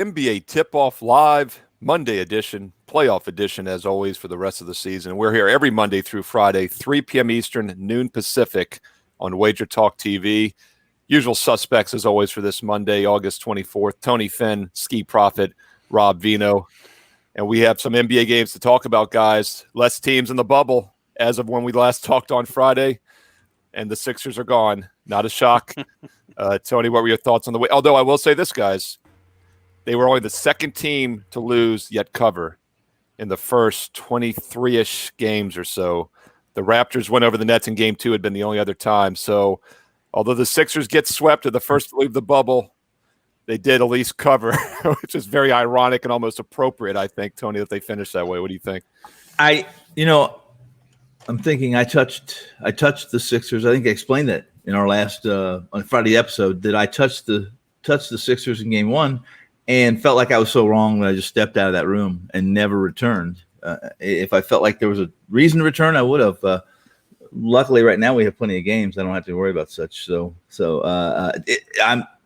NBA Tip-Off Live, Monday edition, playoff edition, as always, for the rest of the season. We're here every Monday through Friday, 3 p.m. Eastern, noon Pacific, on WagerTalk TV. Usual suspects, as always, for this Monday, August 24th. Tony Finn, Ski Prophet, Rob Vino. And we have some NBA games to talk about, guys. Less teams in the bubble as of when we last talked on Friday. And the Sixers are gone. Not a shock. Tony, what were your thoughts on the way? Although I will say this, guys. They were only the second team to lose yet cover in the first 23-ish games or so. The Raptors went over the Nets in Game 2 had been the only other time. So although the Sixers get swept or the first to leave the bubble, they did at least cover, which is very ironic and almost appropriate, I think, Tony, that they finished that way. What do you think? I'm thinking I touched the Sixers. I think I explained that in our last on Friday episode that I touched the Sixers in Game 1 and felt like I was so wrong that I just stepped out of that room and never returned. If I felt like there was a reason to return, I would have. Luckily, right now we have plenty of games. I don't have to worry about such. I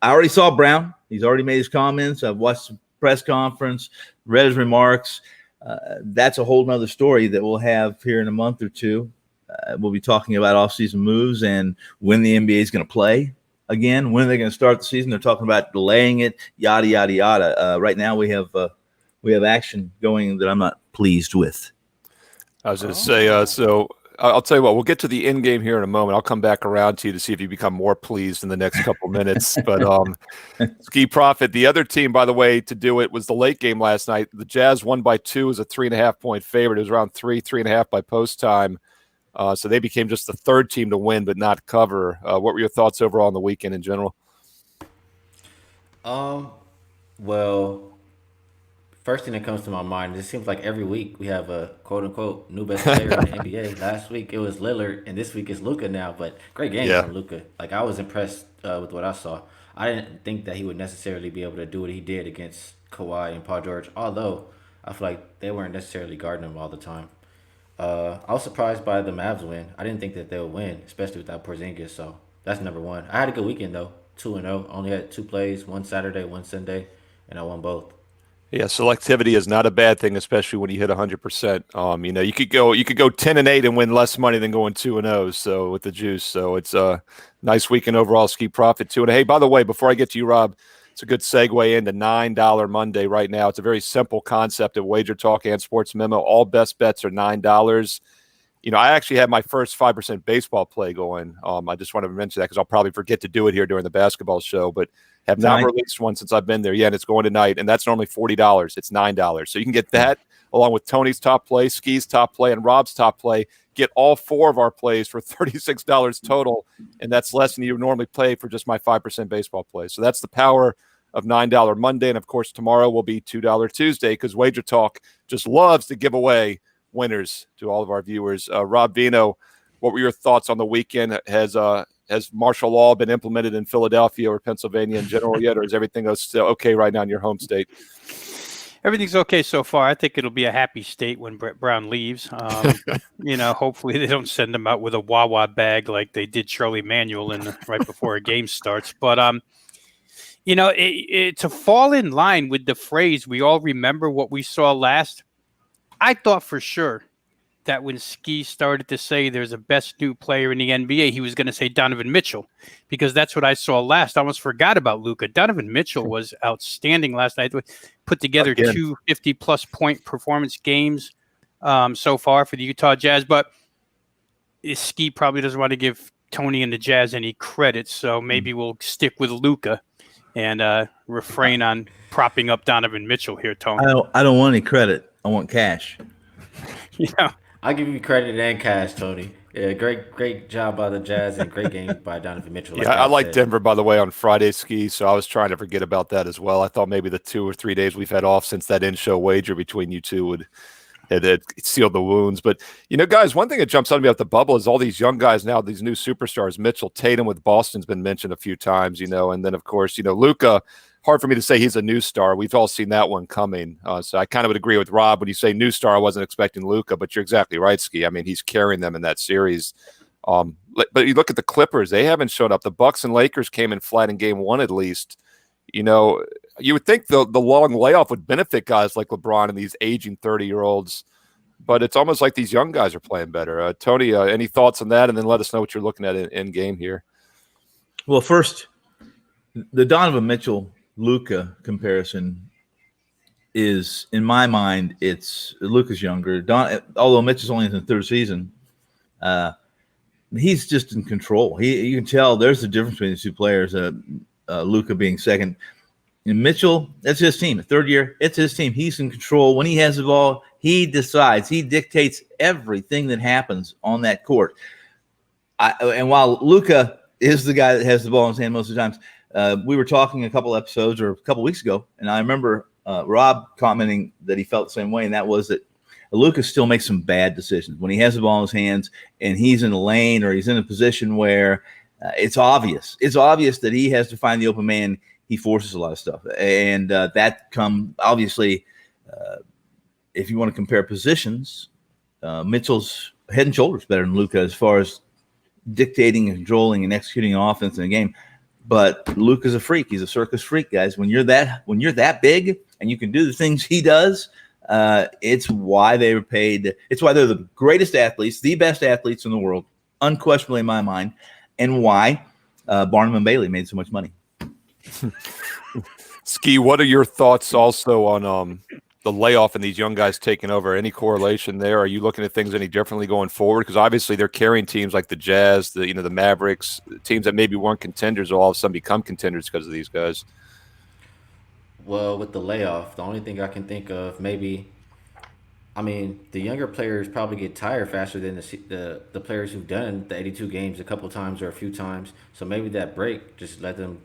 already saw Brown. He's already made his comments. I've watched the press conference, read his remarks. That's a whole nother story that we'll have here in a month or two. We'll be talking about offseason moves and when the NBA is going to play again. When they're going to start the season? They're talking about delaying it. Yada yada yada. Right now we have action going that I'm not pleased with. I was going to say so. I'll tell you what, we'll get to the end game here in a moment. I'll come back around to you to see if you become more pleased in the next couple minutes. But Ski Prophet, the other team, by the way, to do it was the late game last night. The Jazz won by 2 as a 3.5-point favorite. It was around 3.5 by post time. So they became just the third team to win but not cover. What were your thoughts overall on the weekend in general? Well, first thing that comes to my mind, it seems like every week we have a quote-unquote new best player in the NBA. Last week it was Lillard, and this week it's Luka now. But great game from Luka. Like, I was impressed with what I saw. I didn't think that he would necessarily be able to do what he did against Kawhi and Paul George, although I feel like they weren't necessarily guarding him all the time. I was surprised by the Mavs win. I didn't think that they would win, especially without Porzingis. So that's number one. I had a good weekend, though. 2-0. Only had 2 plays, one Saturday, one Sunday, and I won both. Yeah, selectivity is not a bad thing, especially when you hit 100%. You could go 10-8 and win less money than going 2-0. So with the juice, so it's a nice weekend overall. Ski Profit 2. And hey, by the way, before I get to you, Rob, it's a good segue into $9 Monday right now. It's a very simple concept of WagerTalk and Sportsmemo. All best bets are $9. I actually had my first 5% baseball play going. I just want to mention that because I'll probably forget to do it here during the basketball show, but have not released one since I've been there. Yeah, and it's going tonight, and that's normally $40. It's $9. So you can get that along with Tony's top play, Ski's top play, and Rob's top play. Get all 4 of our plays for $36 total, and that's less than you would normally pay for just my 5% baseball play. So that's the power of $9 Monday, and of course tomorrow will be $2 Tuesday because WagerTalk just loves to give away winners to all of our viewers. Rob Vino, what were your thoughts on the weekend? Has martial law been implemented in Philadelphia or Pennsylvania in general yet, or is everything still okay right now in your home state? Everything's okay so far. I think it'll be a happy state when Brett Brown leaves. Hopefully they don't send him out with a Wawa bag like they did Charlie Manuel right before a game starts. But to fall in line with the phrase, we all remember what we saw last. I thought for sure that when Ski started to say there's a best new player in the NBA, he was going to say Donovan Mitchell, because that's what I saw last. I almost forgot about Luka. Donovan Mitchell was outstanding last night. Put together 2 50-plus point performance games so far for the Utah Jazz, but Ski probably doesn't want to give Tony and the Jazz any credit, so maybe we'll stick with Luka and refrain on propping up Donovan Mitchell here, Tony. I don't want any credit. I want cash. I'll give you credit and cash, Tony. Yeah, great job by the Jazz and great game by Donovan Mitchell. Like I like Denver, by the way, on Friday, Ski, so I was trying to forget about that as well. I thought maybe the 2 or 3 days we've had off since that in-show wager between you two had sealed the wounds. But, guys, one thing that jumps out at me about the bubble is all these young guys now, these new superstars. Mitchell, Tatum with Boston's been mentioned a few times, and then, of course, Luka. Hard for me to say he's a new star. We've all seen that one coming. So I kind of would agree with Rob when you say new star. I wasn't expecting Luka, but you're exactly right, Ski. I mean, he's carrying them in that series. But you look at the Clippers; they haven't showed up. The Bucks and Lakers came in flat in Game 1 at least. you would think the long layoff would benefit guys like LeBron and these aging 30-year-olds, but it's almost like these young guys are playing better. Tony, any thoughts on that? And then let us know what you're looking at in game here. Well, first, the Donovan Mitchell Luka comparison is, in my mind, it's Luka's younger. Although Mitch is only in the third season, he's just in control. You can tell there's a difference between the two players. Luka being second, and Mitchell, that's his team. Third year, it's his team. He's in control. When he has the ball, he decides. He dictates everything that happens on that court. And while Luka is the guy that has the ball in his hand most of the times, we were talking a couple episodes or a couple weeks ago, and I remember Rob commenting that he felt the same way, and that was that Luka still makes some bad decisions when he has the ball in his hands and he's in a lane or he's in a position where it's obvious. It's obvious that he has to find the open man. He forces a lot of stuff, and that obviously. If you want to compare positions, Mitchell's head and shoulders better than Luka as far as dictating and controlling and executing offense in a game. But Luka's a freak. He's a circus freak, guys. When you're that big and you can do the things he does, it's why they were paid. It's why they're the greatest athletes, the best athletes in the world, unquestionably in my mind, and why Barnum and Bailey made so much money. Ski, what are your thoughts also on the layoff and these young guys taking over? Any correlation there? Are you looking at things any differently going forward? Because obviously they're carrying teams like the Jazz, the Mavericks, teams that maybe weren't contenders will all of a sudden become contenders because of these guys. Well, with the layoff, the only thing I can think of the younger players probably get tired faster than the players who've done the 82 games a couple times or a few times. So maybe that break just let them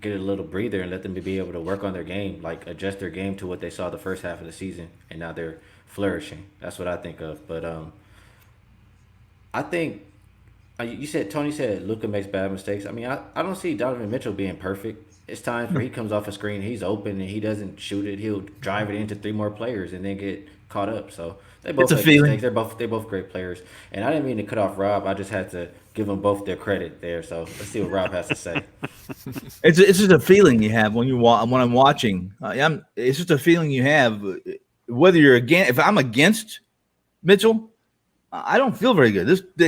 get a little breather and let them be able to work on their game, like adjust their game to what they saw the first half of the season, and now they're flourishing. That's what I think of. But I think Tony said Luka makes bad mistakes. I mean, I don't see Donovan Mitchell being perfect. It's times where he comes off a screen, he's open and he doesn't shoot it. He'll drive it into three more players and then get caught up. So they both make mistakes. They're both great players. And I didn't mean to cut off Rob. I just had to give them both their credit there. So let's see what Rob has to say. It's just a feeling you have when I'm watching. It's just a feeling you have. Whether you're if I'm against Mitchell, I don't feel very good. I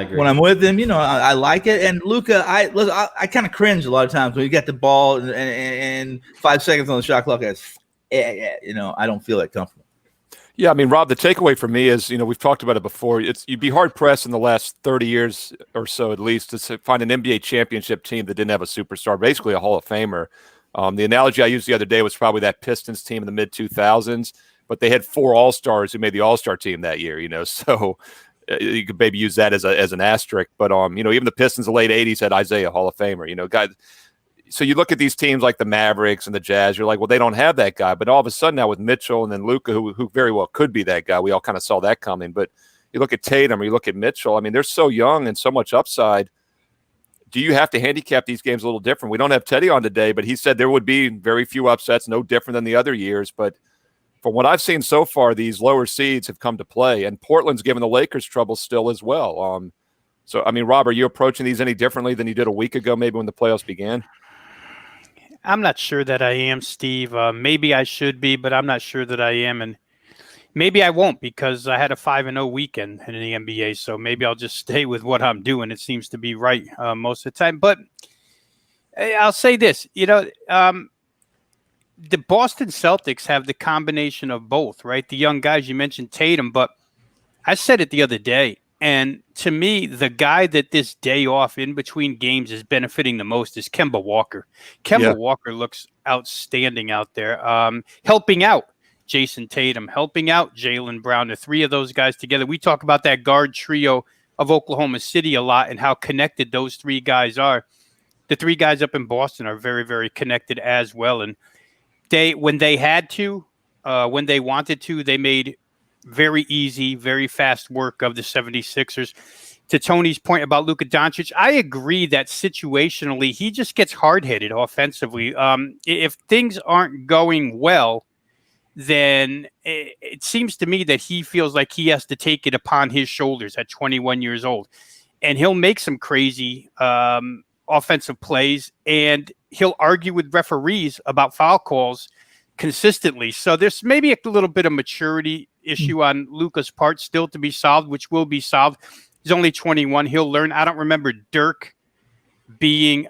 agree. When I'm with him, I like it. And Luka, I kind of cringe a lot of times when you get the ball and 5 seconds on the shot clock. I don't feel that comfortable. Yeah, I mean, Rob, the takeaway for me is, we've talked about it before. You'd be hard pressed in the last 30 years or so, at least, to find an NBA championship team that didn't have a superstar, basically a Hall of Famer. The analogy I used the other day was probably that Pistons team in the mid 2000s, but they had 4 All-Stars who made the All-Star team that year. So you could maybe use that as an asterisk. But even the Pistons in the late 80s had Isaiah, Hall of Famer. Guys. So you look at these teams like the Mavericks and the Jazz, you're like, well, they don't have that guy. But all of a sudden now with Mitchell and then Luka, who very well could be that guy, we all kind of saw that coming. But you look at Tatum or you look at Mitchell, I mean, they're so young and so much upside. Do you have to handicap these games a little different? We don't have Teddy on today, but he said there would be very few upsets, no different than the other years. But from what I've seen so far, these lower seeds have come to play. And Portland's given the Lakers trouble still as well. So, I mean, Rob, are you approaching these any differently than you did a week ago, maybe when the playoffs began? I'm not sure that I am, Steve. Maybe I should be, but I'm not sure that I am. And maybe I won't because I had a 5-0 weekend in the NBA. So maybe I'll just stay with what I'm doing. It seems to be right most of the time. But I'll say this, the Boston Celtics have the combination of both, right? The young guys, you mentioned Tatum, but I said it the other day. And to me, the guy that this day off in between games is benefiting the most is Kemba Walker. Walker looks outstanding out there, helping out Jason Tatum, helping out Jaylen Brown, the three of those guys together. We talk about that guard trio of Oklahoma City a lot and how connected those three guys are. The three guys up in Boston are very, very connected as well. And when they had to, when they wanted to, they made very easy, very fast work of the 76ers. To Tony's point about Luka Dončić, I agree that situationally, he just gets hard-headed offensively. If things aren't going well, then it seems to me that he feels like he has to take it upon his shoulders at 21 years old. And he'll make some crazy offensive plays, and he'll argue with referees about foul calls consistently. So there's maybe a little bit of maturity issue on Luka's part still to be solved, which will be solved. He's only 21. He'll learn. I don't remember Dirk being,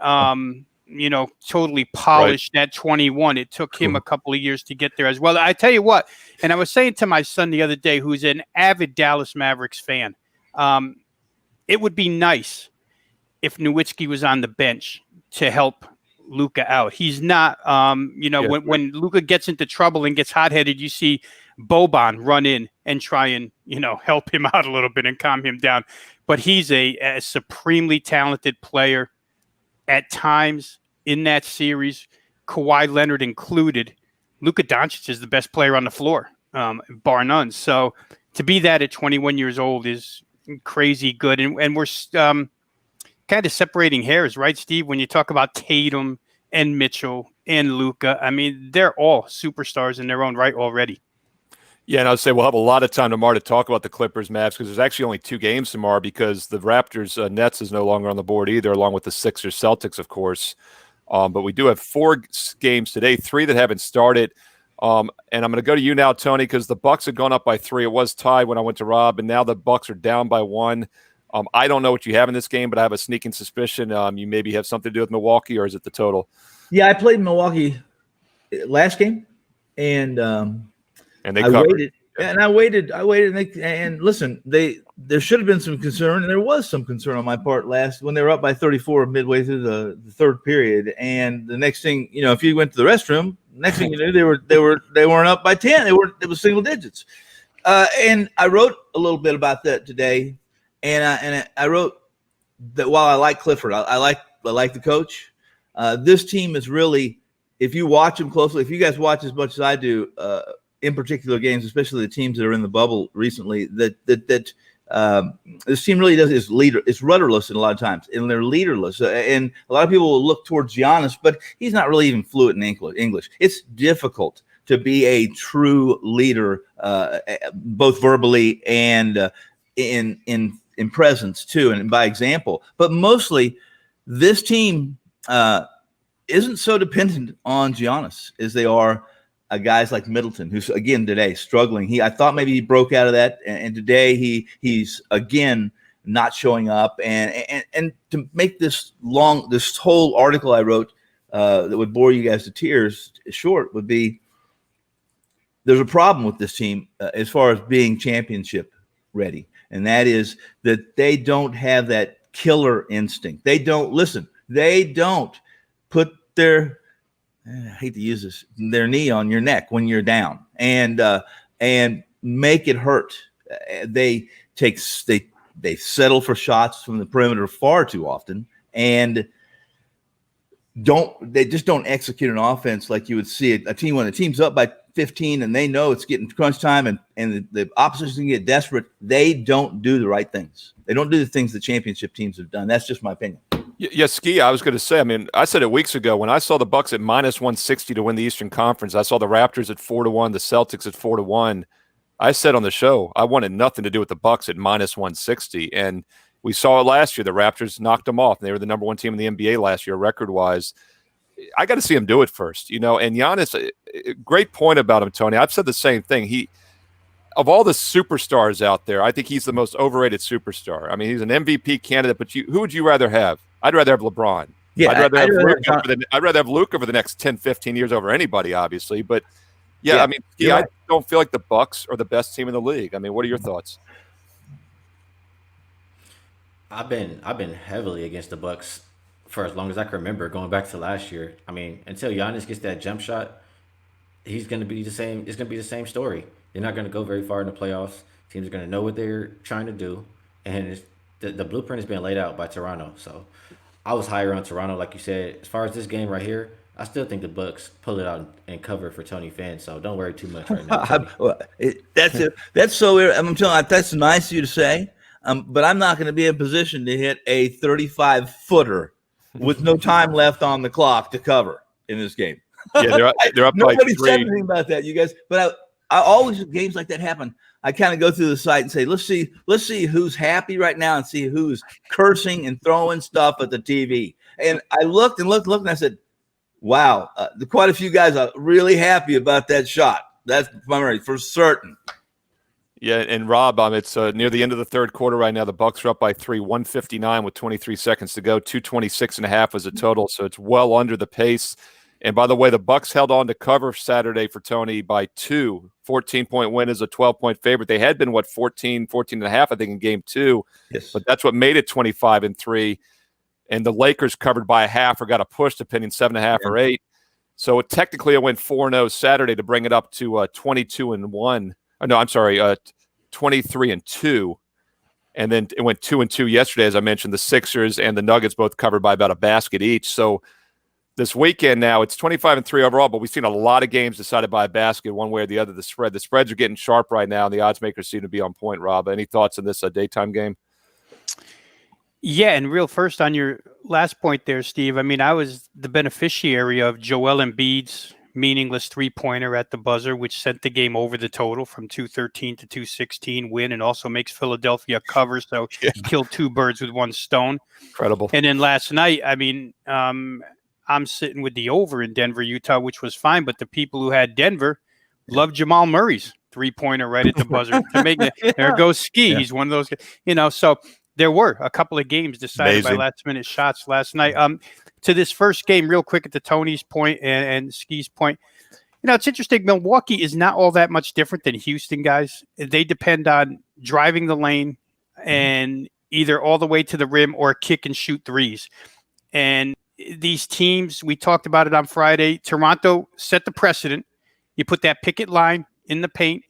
totally polished at 21. It took him a couple of years to get there as well. I tell you what, and I was saying to my son the other day, who's an avid Dallas Mavericks fan, it would be nice if Nowitzki was on the bench to help Luka out. He's not, when Luka gets into trouble and gets hot-headed, you see Boban run in and try and, help him out a little bit and calm him down. But he's a supremely talented player. At times in that series, Kawhi Leonard included, Luka Dončić is the best player on the floor, bar none. So to be that at 21 years old is crazy good. And we're kind of separating hairs, right, Steve? When you talk about Tatum and Mitchell and Luka, I mean, they're all superstars in their own right already. Yeah, and I would say we'll have a lot of time tomorrow to talk about the Clippers, Mavs, because there's actually only 2 games tomorrow because the Raptors Nets is no longer on the board either, along with the Sixers Celtics, of course. But we do have 4 games today, 3 that haven't started. And I'm going to go to you now, Tony, because the Bucks had gone up by 3. It was tied when I went to Rob, and now the Bucks are down by 1. I don't know what you have in this game, but I have a sneaking suspicion you maybe have something to do with Milwaukee, or is it the total? Yeah, I played Milwaukee last game, and they I covered. waited, and I waited, and listen, there should have been some concern, and there was some concern on my part when they were up by 34 midway through the third period, and the next thing if you went to the restroom, next thing you knew they weren't up by 10, it was single digits, and I wrote a little bit about that today, and I wrote that while I like Clifford, I like the coach, this team is really, if you watch them closely, if you guys watch as much as I do. In particular games, especially the teams that are in the bubble recently, that this team really it's rudderless in a lot of times, and they're leaderless. And a lot of people will look towards Giannis, but he's not really even fluent in English. It's difficult to be a true leader, both verbally and in presence too, and by example. But mostly, this team isn't so dependent on Giannis as they are. Guys like Middleton, who's again today struggling. I thought maybe he broke out of that, and today he's again not showing up. And to make this whole article I wrote that would bore you guys to tears short would be there's a problem with this team as far as being championship ready, and that is that they don't have that killer instinct. They don't put their I hate to use this, their knee on your neck when you're down and make it hurt. They settle for shots from the perimeter far too often and they just don't execute an offense like you would see a team when the team's up by 15 and they know it's getting crunch time and the opposition can get desperate. They don't do the right things. They don't do the things the championship teams have done. That's just my opinion. Yeah, Ski, I was going to say, I said it weeks ago when I saw the Bucks at minus 160 to win the Eastern Conference. I saw the Raptors at 4-1, the Celtics at 4-1. I said on the show, I wanted nothing to do with the Bucks at minus 160. And we saw it last year. The Raptors knocked them off. And they were the number 1 team in the NBA last year, record-wise. I got to see him do it first, And Giannis, great point about him, Tony. I've said the same thing. Of all the superstars out there, I think he's the most overrated superstar. I mean, he's an MVP candidate, but who would you rather have? I'd rather have LeBron. Yeah, I'd rather have Luka over the next 10, 15 years over anybody, obviously. But, I don't feel like the Bucks are the best team in the league. I mean, what are your thoughts? I've been heavily against the Bucks for as long as I can remember, going back to last year. I mean, until Giannis gets that jump shot, he's going to be the same. It's going to be the same story. They're not going to go very far in the playoffs. Teams are going to know what they're trying to do, and the blueprint has been laid out by Toronto. So I was higher on Toronto, like you said. As far as this game right here, I still think the Bucks pull it out and cover for Tony fans. So don't worry too much right now. That's so weird. I'm telling you, that's nice of you to say. But I'm not going to be in position to hit a 35-footer with no time left on the clock to cover in this game. Yeah, they're up by 3. Nobody said anything about that, you guys. But I always, games like that happen, I kind of go through the site and say, let's see who's happy right now and see who's cursing and throwing stuff at the TV. And I looked, and I said, Wow. Quite a few guys are really happy about that shot. That's primary for certain. Yeah, and Rob, it's near the end of the third quarter right now. The Bucks are up by 3, 1:59 with 23 seconds to go. 226.5 was a total, so it's well under the pace. And by the way, the Bucks held on to cover Saturday for Tony by 2. 14-point win is a 12-point favorite. They had been, 14 and a half, I think, in game 2. Yes. But that's what made it 25-3. And the Lakers covered by a half or got a push, depending 7.5 or 8. So technically it went 4-0 Saturday to bring it up to 22-1. No, I'm sorry, 23-2. And then it went 2-2 yesterday, as I mentioned. The Sixers and the Nuggets both covered by about a basket each. So this weekend now, it's 25-3 overall, but we've seen a lot of games decided by a basket one way or the other. The spreads are getting sharp right now, and the odds makers seem to be on point, Rob. Any thoughts on this daytime game? Yeah, and real first on your last point there, Steve, I mean, I was the beneficiary of Joel Embiid's meaningless three-pointer at the buzzer, which sent the game over the total from 213 to 216 win, and also makes Philadelphia cover, so he killed two birds with one stone. Incredible. And then last night, I mean, I'm sitting with the over in Denver, Utah, which was fine, but the people who had Denver loved Jamal Murray's three-pointer right at the buzzer to make it. There goes Ski. Yeah. He's one of those, so there were a couple of games decided by last-minute shots last night. To this first game, real quick, at the Tony's point and Ski's point, it's interesting. Milwaukee is not all that much different than Houston, guys. They depend on driving the lane and either all the way to the rim or kick and shoot threes. And these teams, we talked about it on Friday. Toronto set the precedent. You put that picket line in the paint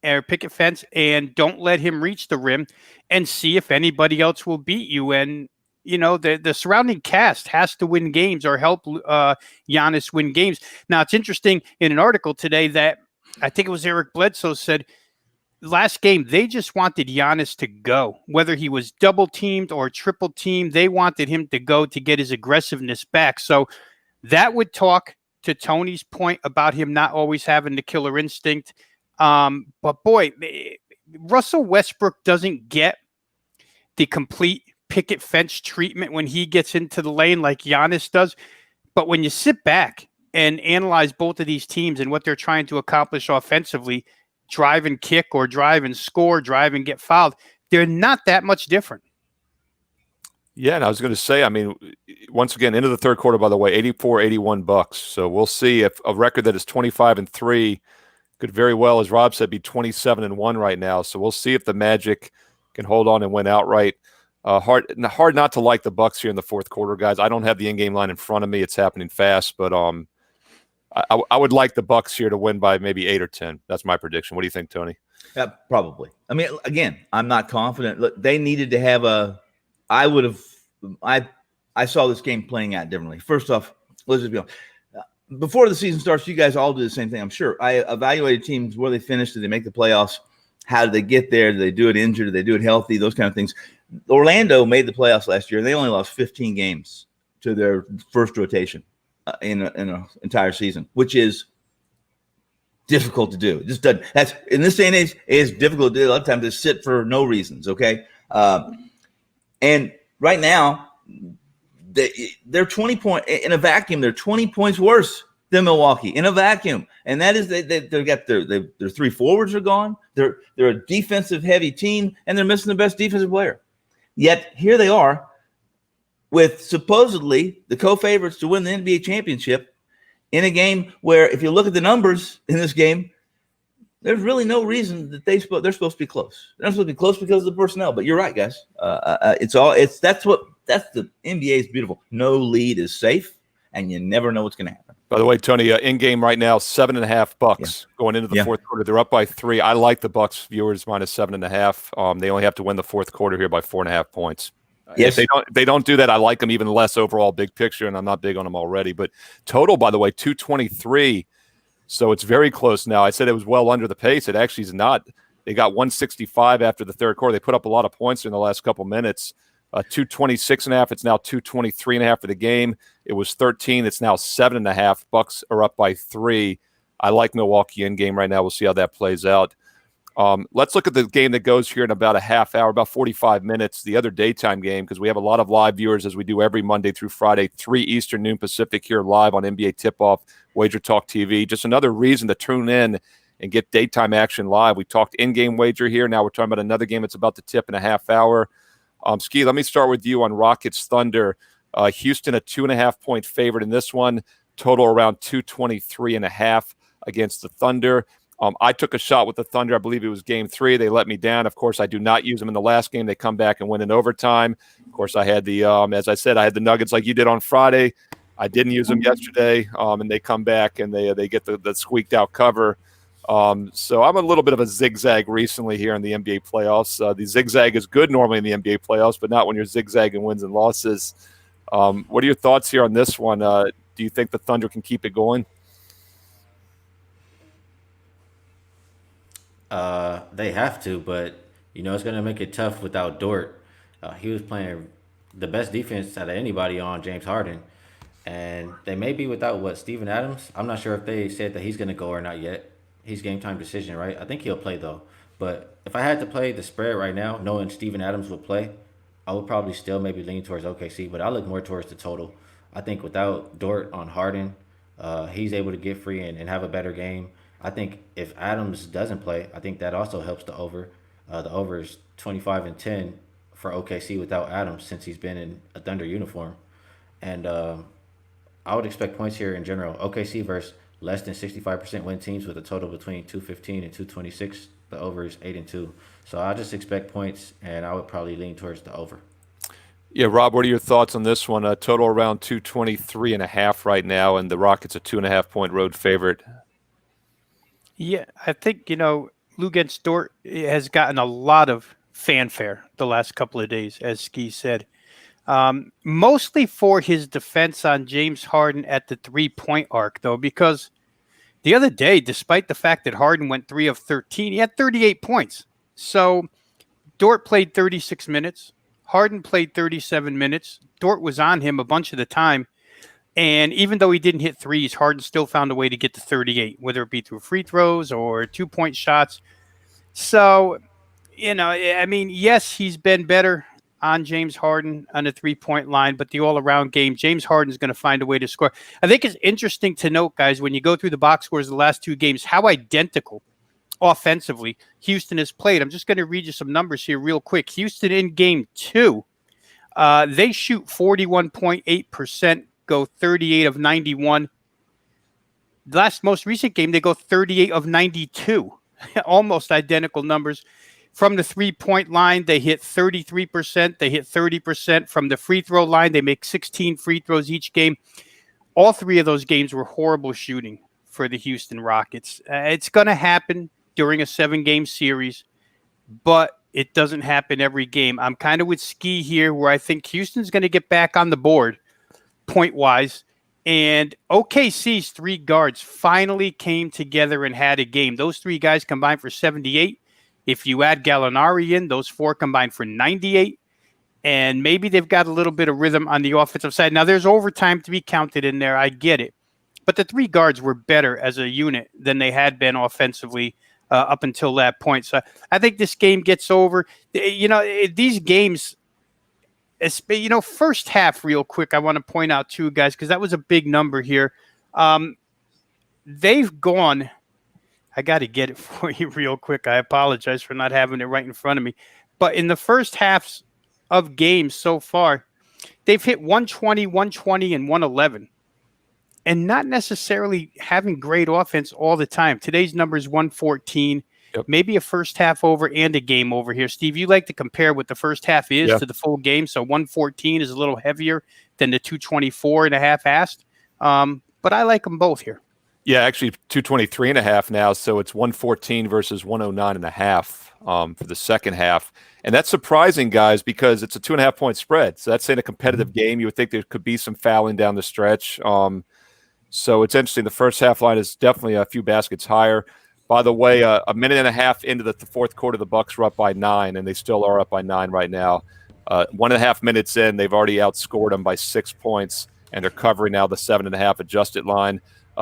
or picket fence and don't let him reach the rim and see if anybody else will beat you. And, the surrounding cast has to win games or help Giannis win games. Now, it's interesting in an article today that I think it was Eric Bledsoe said last game, they just wanted Giannis to go, whether he was double teamed or triple teamed. They wanted him to go to get his aggressiveness back. So that would talk to Tony's point about him not always having the killer instinct. But boy, Russell Westbrook doesn't get the complete picket fence treatment when he gets into the lane like Giannis does. But when you sit back and analyze both of these teams and what they're trying to accomplish offensively, drive and kick or drive and score, drive and get fouled, they're not that much different. Yeah, and I was going to say, I mean, once again, into the third quarter, by the way, 84-81 Bucks. So we'll see if a record that is 25-3 could very well, as Rob said, be 27-1 right now. So we'll see if the Magic can hold on and win outright. Hard not to like the Bucks here in the fourth quarter, guys. I don't have the in-game line in front of me; it's happening fast. But I would like the Bucks here to win by maybe 8 or 10. That's my prediction. What do you think, Tony? Yeah, probably. I mean, again, I'm not confident. Look, they needed to have I saw this game playing out differently. First off, let's just be honest. Before the season starts, you guys all do the same thing, I'm sure. I evaluated teams, where they finished. Did they make the playoffs? How did they get there? Did they do it injured? Did they do it healthy? Those kind of things. Orlando made the playoffs last year, and they only lost 15 games to their first rotation in an entire season, which is difficult to do. It just doesn't. That's in this day and age, it's difficult to do. A lot of times, they sit for no reasons. Okay, and right now, they're 20 point in a vacuum. They're 20 points worse than Milwaukee in a vacuum, and that is they've got their three forwards are gone. They're a defensive heavy team, and they're missing the best defensive player. Yet here they are with supposedly the co-favorites to win the NBA championship in a game where, if you look at the numbers in this game, there's really no reason that they're supposed to be close. They're not supposed to be close because of the personnel. But you're right, guys. That's the NBA is beautiful. No lead is safe, and you never know what's going to happen. By the way, Tony, in game right now, 7.5 Bucks going into the fourth quarter. They're up by 3. I like the Bucks viewers minus 7.5. They only have to win the fourth quarter here by 4.5 points. Yes, if they don't do that, I like them even less overall, big picture, and I'm not big on them already. But total, by the way, 223. So it's very close now. I said it was well under the pace. It actually is not. They got 165 after the third quarter. They put up a lot of points in the last couple minutes. 226.5. It's now 223.5 for the game. It was 13. It's now 7.5. Bucks are up by 3. I like Milwaukee in game right now. We'll see how that plays out. Let's look at the game that goes here in about a half hour, about 45 minutes, the other daytime game, because we have a lot of live viewers as we do every Monday through Friday, 3 Eastern, noon Pacific here live on NBA Tip-Off, WagerTalk TV. Just another reason to tune in and get daytime action live. We talked in-game wager here. Now we're talking about another game that's about to tip in a half hour. Ski, let me start with you on Rockets Thunder. Houston, a 2.5-point favorite in this one, total around 223.5 against the Thunder. I took a shot with the Thunder. I believe it was game 3. They let me down. Of course, I do not use them in the last game. They come back and win in overtime. Of course, I had the, as I said, I had the Nuggets like you did on Friday. I didn't use them yesterday, and they come back and they get the squeaked out cover. So I'm a little bit of a zigzag recently here in the NBA playoffs. The zigzag is good normally in the NBA playoffs, but not when you're zigzagging wins and losses. What are your thoughts here on this one? Do you think the Thunder can keep it going? They have to, but it's going to make it tough without Dort. He was playing the best defense out of anybody on James Harden, and they may be without Steven Adams. I'm not sure if they said that he's going to go or not yet. He's game time decision, right? I think he'll play though. But if I had to play the spread right now, knowing Steven Adams will play, I would probably still maybe lean towards OKC, but I look more towards the total. I think without Dort on Harden, he's able to get free and have a better game. I think if Adams doesn't play, I think that also helps the over. The over is 25-10 for OKC without Adams since he's been in a Thunder uniform. And I would expect points here in general. OKC versus less than 65% win teams with a total between 215 and 226. The over is 8-2. So I just expect points, and I would probably lean towards the over. Yeah, Rob, what are your thoughts on this one? Total around 223.5 right now, and the Rockets a 2.5-point road favorite. Yeah, I think, Lou against Dort has gotten a lot of fanfare the last couple of days, as Ski said. Mostly for his defense on James Harden at the 3-point arc, though, because the other day, despite the fact that Harden went 3 of 13, he had 38 points. So Dort played 36 minutes. Harden played 37 minutes. Dort was on him a bunch of the time. And even though he didn't hit threes, Harden still found a way to get to 38, whether it be through free throws or 2-point shots. So, yes, he's been better on James Harden on the 3-point line, but the all-around game, James Harden's going to find a way to score. I think it's interesting to note, guys, when you go through the box scores of the last 2 games, how identical offensively Houston has played. I'm just going to read you some numbers here real quick. Houston in game 2, they shoot 41.8%, go 38 of 91. The most recent game, they go 38 of 92. Almost identical numbers. From the 3-point line, they hit 33%. They hit 30%. From the free throw line, they make 16 free throws each game. All 3 of those games were horrible shooting for the Houston Rockets. It's going to happen during a 7-game series, but it doesn't happen every game. I'm kind of with Ski here, where I think Houston's going to get back on the board point-wise, and OKC's 3 guards finally came together and had a game. Those 3 guys combined for 78. If you add Gallinari in, those 4 combined for 98. And maybe they've got a little bit of rhythm on the offensive side. Now, there's overtime to be counted in there. I get it. But the 3 guards were better as a unit than they had been offensively up until that point. So I think this game gets over. These games, first half real quick, I want to point out too, guys, because that was a big number here. They've gone... I got to get it for you real quick. I apologize for not having it right in front of me. But in the first halves of games so far, they've hit 120, 120, and 111. And not necessarily having great offense all the time. Today's number is 114. Yep. Maybe a first half over and a game over here. Steve, you like to compare what the first half is to the full game. So 114 is a little heavier than the 224 and a half asked. But I like them both here. Yeah, actually 223.5 now, so it's 114 versus 109.5 for the second half. And that's surprising, guys, because it's a 2.5-point spread. So that's in a competitive game. You would think there could be some fouling down the stretch. So it's interesting. The first half line is definitely a few baskets higher. By the way, a minute and a half into the fourth quarter, the Bucks were up by 9, and they still are up by 9 right now. 1.5 minutes in, they've already outscored them by 6 points, and they're covering now the 7.5 adjusted line.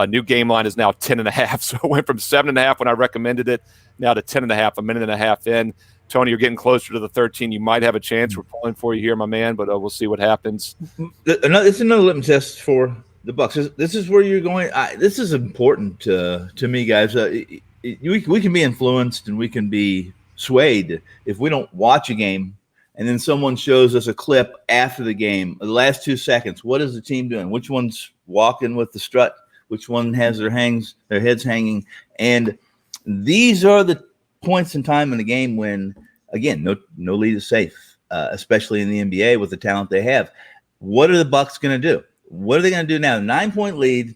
New game line is now 10.5. So it went from 7.5 when I recommended it now to 10.5, a minute and a half in. Tony, you're getting closer to the 13. You might have a chance. We're pulling for you here, my man, but we'll see what happens. It's another litmus test for the Bucks. This is where you're going. This is important to me, guys. We can be influenced and we can be swayed if we don't watch a game and then someone shows us a clip after the game, the last 2 seconds. What is the team doing? Which one's walking with the strut? Which one has their heads hanging? And these are the points in time in the game when, again, no lead is safe, especially in the NBA with the talent they have. What are the Bucks going to do? What are they going to do now? 9-point lead,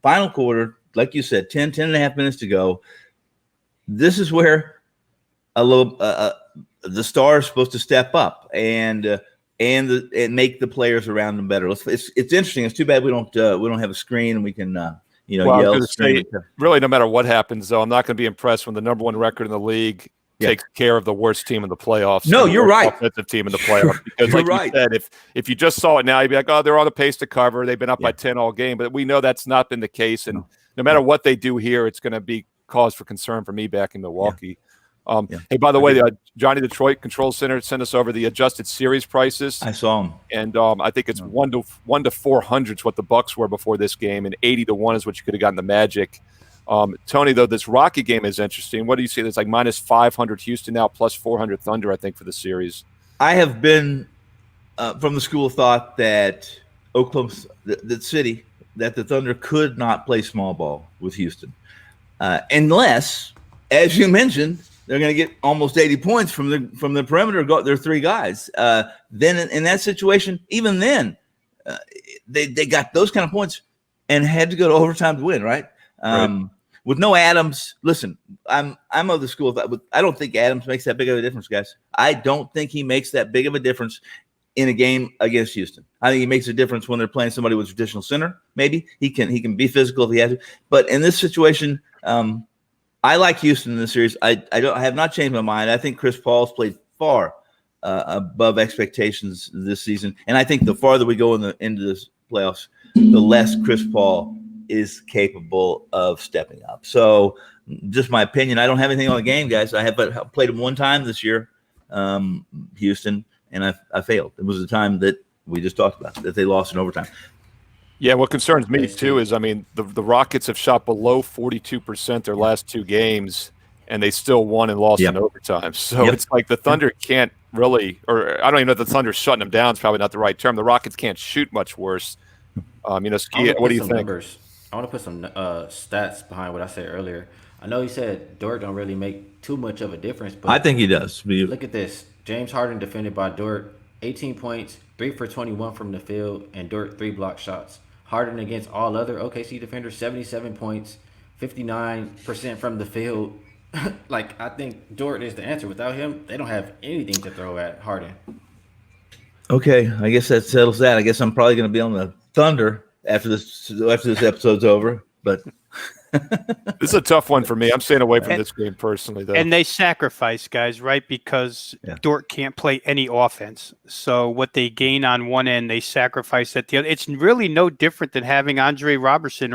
final quarter, like you said, 10 and a half minutes to go. This is where the star is supposed to step up and make the players around them better. It's interesting. It's too bad we don't have a screen and we can yell. Really, no matter what happens, though, I'm not going to be impressed when the number one record in the league takes care of the worst team in the playoffs. No, you're right. Offensive team in the playoffs. Because, like you said, if you just saw it now, you'd be like, oh, they're on the pace to cover. They've been up by 10 all game. But we know that's not been the case. And no matter what they do here, it's going to be cause for concern for me back in Milwaukee. Hey, by the way, Johnny Detroit Control Center sent us over the adjusted series prices. I saw them, and I think it's 1 to 400 is what the Bucks were before this game, and 80 to 1 is what you could have gotten the Magic. Tony, though, this Rocky game is interesting. What do you see? There's like minus 500 Houston now, plus 400 Thunder, I think, for the series. I have been from the school of thought that Oklahoma, the city, that the Thunder could not play small ball with Houston unless, as you mentioned, they're going to get almost 80 points from the perimeter. Their three guys. Then in that situation, even then, they got those kind of points and had to go to overtime to win. Right. With no Adams. Listen, I'm of the school of thought. I don't think Adams makes that big of a difference, guys. I don't think he makes that big of a difference in a game against Houston. I think he makes a difference when they're playing somebody with traditional center. Maybe he can be physical if he has to. But in this situation, I like Houston in this series. I have not changed my mind. I think Chris Paul's played far above expectations this season, and I think the farther we go into this playoffs, the less Chris Paul is capable of stepping up. So, just my opinion. I don't have anything on the game, guys. I have played him one time this year, Houston, and I failed. It was the time that we just talked about that they lost in overtime. Yeah, what concerns me too is, I mean, the Rockets have shot below 42% their last two games, and they still won and lost in overtime. So it's like the Thunder can't really, or I don't even know if the Thunder's shutting them down. It's probably not the right term. The Rockets can't shoot much worse. Ski, what do you think? Numbers. I want to put some stats behind what I said earlier. I know you said Dort don't really make too much of a difference, but I think he does. Look at this. James Harden defended by Dort, 18 points, 3 for 21 from the field, and Dort 3 block shots. Harden against all other OKC defenders, 77 points, 59% from the field. I think Dort is the answer. Without him, they don't have anything to throw at Harden. Okay, I guess that settles that. I guess I'm probably going to be on the Thunder after this episode's over. But this is a tough one for me. I'm staying away from this game personally, though. And they sacrifice guys, right? Because Dort can't play any offense. So what they gain on one end, they sacrifice at the other. It's really no different than having Andre Roberson,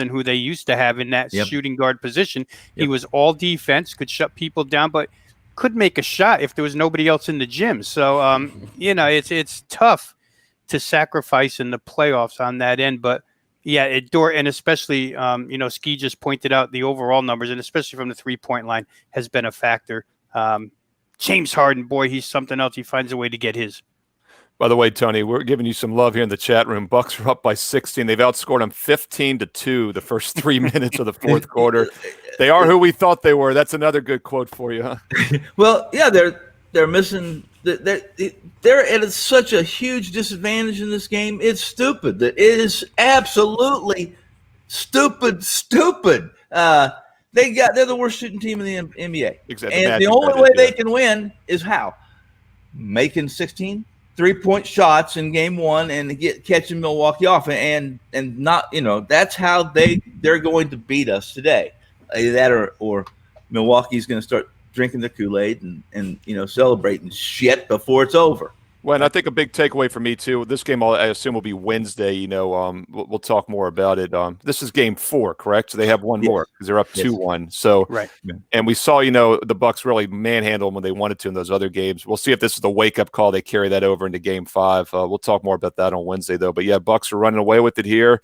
who they used to have in that shooting guard position. He was all defense, could shut people down, but could make a shot if there was nobody else in the gym. So, it's tough to sacrifice in the playoffs on that end, but Dort, and especially, Ski just pointed out the overall numbers, and especially from the 3-point line, has been a factor. James Harden, boy, he's something else. He finds a way to get his. By the way, Tony, we're giving you some love here in the chat room. Bucks are up by 16. They've outscored them 15-2 the first 3 minutes of the fourth quarter. They are who we thought they were. That's another good quote for you, huh? Well, yeah, they're missing. They're at such a huge disadvantage in this game. It's stupid. It is absolutely stupid. They're the worst shooting team in the NBA. Exactly. And the only way they can win is how? Making 16 3-point shots in game one and catching Milwaukee off, and not, that's how they're going to beat us today. Either that or Milwaukee's going to start drinking the Kool-Aid and celebrating shit before it's over. Well, and I think a big takeaway for me too. This game, I assume, will be Wednesday. We'll talk more about it. This is game 4, correct? So they have one more because they're up 2-1. So, Right. and we saw, the Bucks really manhandle them when they wanted to in those other games. We'll see if this is the wake up call. They carry that over into game 5. We'll talk more about that on Wednesday, though. But yeah, Bucks are running away with it here.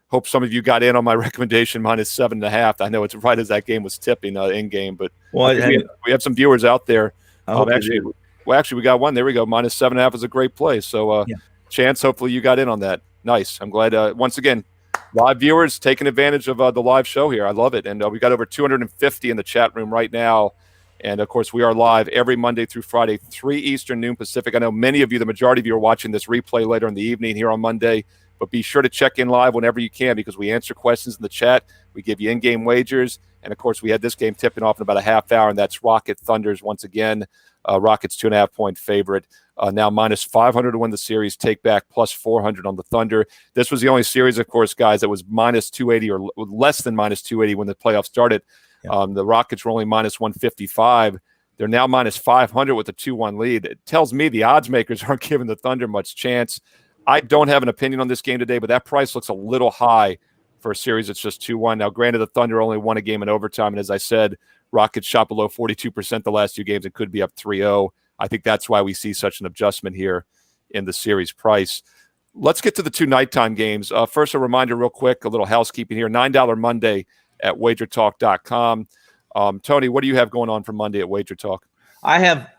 Hope some of you got in on my recommendation minus 7.5. I know it's right as that game was tipping in game, but we have some viewers out there. Actually, we got one. There we go. Minus 7.5 is a great play. So, Chance, hopefully you got in on that. Nice. I'm glad. Once again, live viewers taking advantage of the live show here. I love it. And we got over 250 in the chat room right now. And, of course, we are live every Monday through Friday, 3 Eastern, noon Pacific. I know many of you, the majority of you, are watching this replay later in the evening here on Monday. But be sure to check in live whenever you can because we answer questions in the chat. We give you in-game wagers. And, of course, we had this game tipping off in about a half hour, and that's Rocket Thunders once again. Rockets 2.5-point favorite. Now minus 500 to win the series. Take back plus 400 on the Thunder. This was the only series, of course, guys, that was minus 280 or less than minus 280 when the playoffs started. Yeah. The Rockets were only minus 155. They're now minus 500 with a 2-1 lead. It tells me the odds makers aren't giving the Thunder much chance. I don't have an opinion on this game today, but that price looks a little high for a series that's just 2-1. Now, granted, the Thunder only won a game in overtime, and as I said, Rockets shot below 42% the last 2 games and could be up 3-0. I think that's why we see such an adjustment here in the series price. Let's get to the 2 nighttime games. First, a reminder real quick, a little housekeeping here. $9 Monday at WagerTalk.com. Tony, what do you have going on for Monday at WagerTalk? I have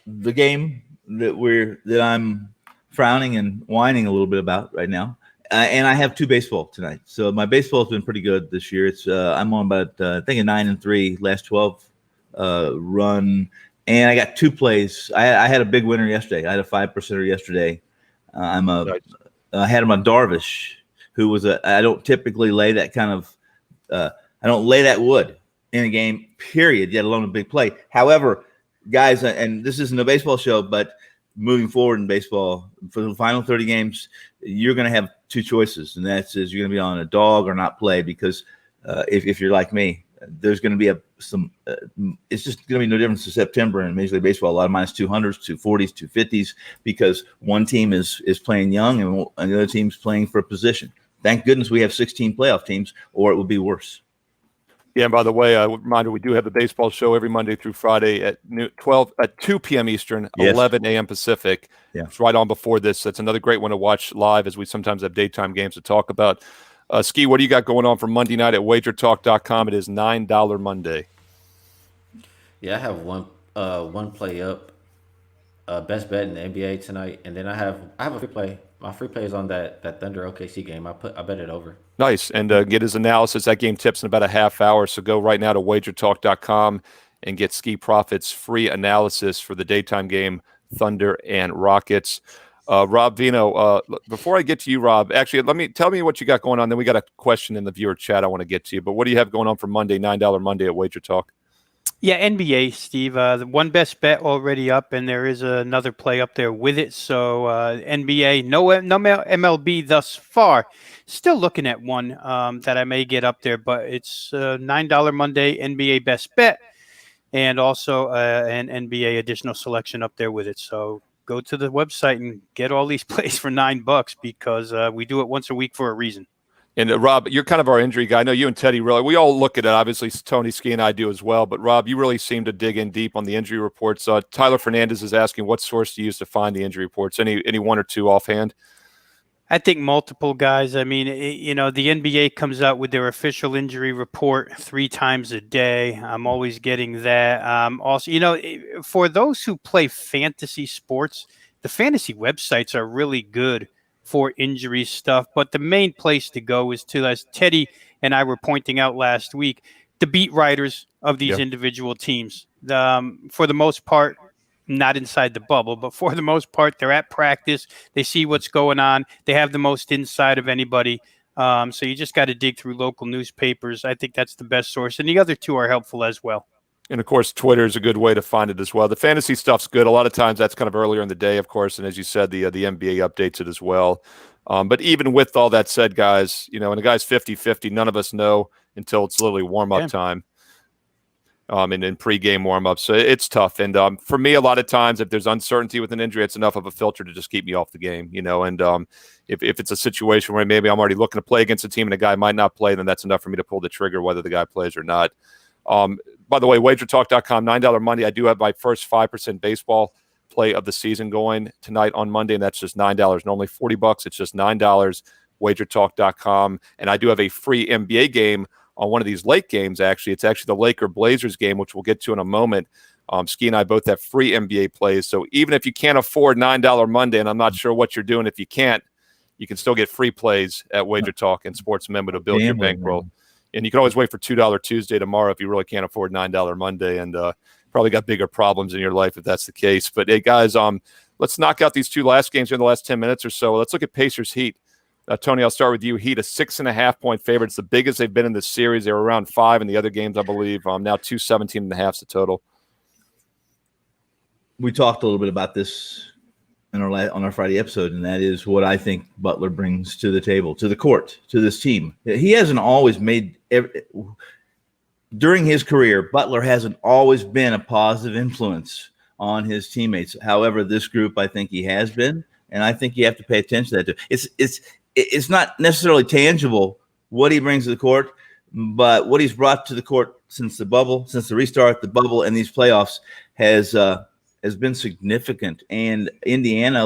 the game that I'm frowning and whining a little bit about right now. And I have 2 baseball tonight. So my baseball has been pretty good this year. It's I'm on about I think a 9-3 last 12 run, and I got 2 plays. I had a big winner yesterday. I had a 5%er yesterday. I had him on Darvish, who was I don't typically lay that kind of I don't lay that wood in a game, period, yet alone a big play. However, guys, and this isn't a baseball show, but moving forward in baseball, for the final 30 games, you're going to have 2 choices, and that's you're going to be on a dog or not play because if you're like me, there's going to be it's just going to be no difference in September in Major League Baseball. A lot of minus 200s, 240s, 250s because one team is playing young and the other team's playing for a position. Thank goodness we have 16 playoff teams, or it would be worse. Yeah, and by the way, reminder, we do have the baseball show every Monday through Friday at 2 p.m. Eastern, 11 a.m. Pacific. Yeah. It's right on before this. That's another great one to watch live as we sometimes have daytime games to talk about. Ski, what do you got going on for Monday night at WagerTalk.com? It is $9 Monday. Yeah, I have one play up, best bet in the NBA tonight, and then I have a free play. My free play is on that Thunder OKC game. I bet it over. Nice. And get his analysis. That game tips in about a half hour. So go right now to WagerTalk.com and get Ski Profit's free analysis for the daytime game, Thunder and Rockets. Rob Vino, before I get to you, Rob, actually, tell me what you got going on. Then we got a question in the viewer chat I want to get to you. But what do you have going on for Monday, $9 Monday at WagerTalk? Yeah, NBA, Steve. The one best bet already up, and there is another play up there with it. So NBA, no MLB thus far. Still looking at one that I may get up there, but it's $9 Monday NBA best bet, and also an NBA additional selection up there with it. So go to the website and get all these plays for $9 because we do it once a week for a reason. And Rob, you're kind of our injury guy. I know you and Teddy we all look at it. Obviously, Tony, Ski, and I do as well. But Rob, you really seem to dig in deep on the injury reports. Tyler Fernandez is asking what source to use to find the injury reports. Any one or two offhand? I think multiple guys. I mean, the NBA comes out with their official injury report 3 times a day. I'm always getting that. Also, for those who play fantasy sports, the fantasy websites are really good for injury stuff, but the main place to go is to, as Teddy and I were pointing out last week, the beat writers of these individual teams. For the most part, not inside the bubble, but for the most part, they're at practice. They see what's going on. They have the most insight of anybody. So you just got to dig through local newspapers. I think that's the best source, and the other 2 are helpful as well. And, of course, Twitter is a good way to find it as well. The fantasy stuff's good. A lot of times that's kind of earlier in the day, of course, and as you said, the NBA updates it as well. But even with all that said, guys, when a guy's 50-50, none of us know until it's literally warm-up time. and in pregame warm-ups. So it's tough. And for me, a lot of times, if there's uncertainty with an injury, it's enough of a filter to just keep me off the game, And if it's a situation where maybe I'm already looking to play against a team and a guy might not play, then that's enough for me to pull the trigger whether the guy plays or not. By the way, WagerTalk.com, $9 Monday. I do have my first 5% baseball play of the season going tonight on Monday, and that's just $9. Normally $40. It's just $9. WagerTalk.com. And I do have a free NBA game on one of these late games, actually. It's actually the Laker-Blazers game, which we'll get to in a moment. Ski and I both have free NBA plays. So even if you can't afford $9 Monday, and I'm not sure what you're doing if you can't, you can still get free plays at WagerTalk and SportsMemo to build your bankroll. And you can always wait for $2 Tuesday tomorrow if you really can't afford $9 Monday, and probably got bigger problems in your life if that's the case. But, hey, guys, let's knock out these two last games here in the last 10 minutes or so. Let's look at Pacers Heat. Tony, I'll start with you. Heat, a 6.5-point favorite. It's the biggest they've been in this series. They were around 5 in the other games, I believe. Now 217.5 is the total. We talked a little bit about this on our Friday episode, and that is what I think Butler brings to the table, to the court, to this team. He hasn't always during his career, Butler hasn't always been a positive influence on his teammates. However, this group, I think he has been, and I think you have to pay attention to that. It's not necessarily tangible what he brings to the court, but what he's brought to the court since the restart, the bubble, and these playoffs has been significant. And Indiana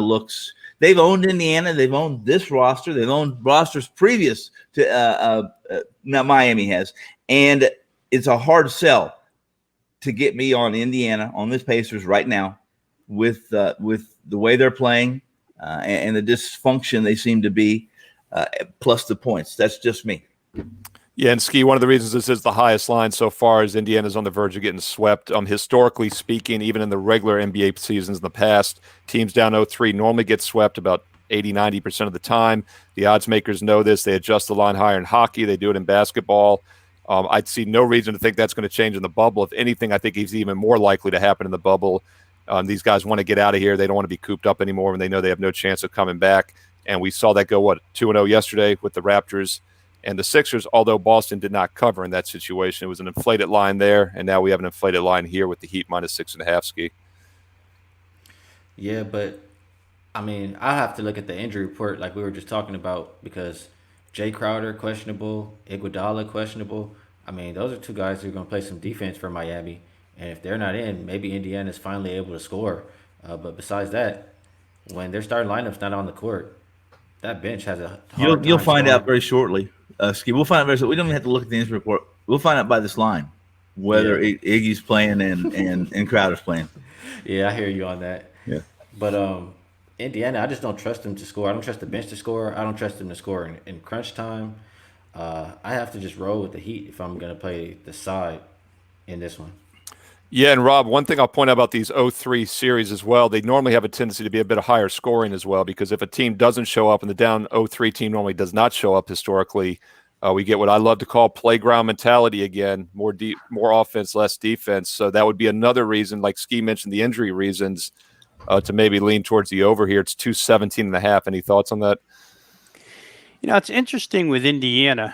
they've owned Indiana. They've owned this roster. They've owned rosters previous to now Miami has. And it's a hard sell to get me on Indiana, on this Pacers right now with the way they're playing and the dysfunction they seem to be, plus the points. That's just me. Yeah, and Ski, one of the reasons this is the highest line so far is Indiana's on the verge of getting swept. Historically speaking, even in the regular NBA seasons in the past, teams down 0-3 normally get swept about 80-90% of the time. The odds makers know this. They adjust the line higher in hockey. They do it in basketball. I'd see no reason to think that's going to change in the bubble. If anything, I think it's even more likely to happen in the bubble. These guys want to get out of here. They don't want to be cooped up anymore when they know they have no chance of coming back. And we saw that go, 2-0 yesterday with the Raptors and the Sixers, although Boston did not cover in that situation. It was an inflated line there, and now we have an inflated line here with the Heat minus 6.5, Ski. Yeah, but, I mean, I have to look at the injury report like we were just talking about, because Jay Crowder, questionable, Iguodala, questionable. I mean, those are two guys who are going to play some defense for Miami. And if they're not in, maybe Indiana's finally able to score. But besides that, when their starting lineup's not on the court, that bench has a hard You'll time find scoring. out very shortly. Ski, we'll find out very shortly. We don't even have to look at the injury report. We'll find out by this line whether Iggy's playing and Crowder's playing. Yeah, I hear you on that. Yeah. But Indiana, I just don't trust them to score. I don't trust the bench to score. I don't trust them to score in crunch time. I have to just roll with the Heat if I'm going to play the side in this one. Yeah, and Rob, one thing I'll point out about these 0-3 series as well, they normally have a tendency to be a bit of higher scoring as well, because if a team doesn't show up and the down 0-3 team normally does not show up historically, we get what I love to call playground mentality again, more offense, less defense. So that would be another reason, like Ski mentioned, the injury reasons, to maybe lean towards the over here. It's 217.5. Any thoughts on that? It's interesting with Indiana,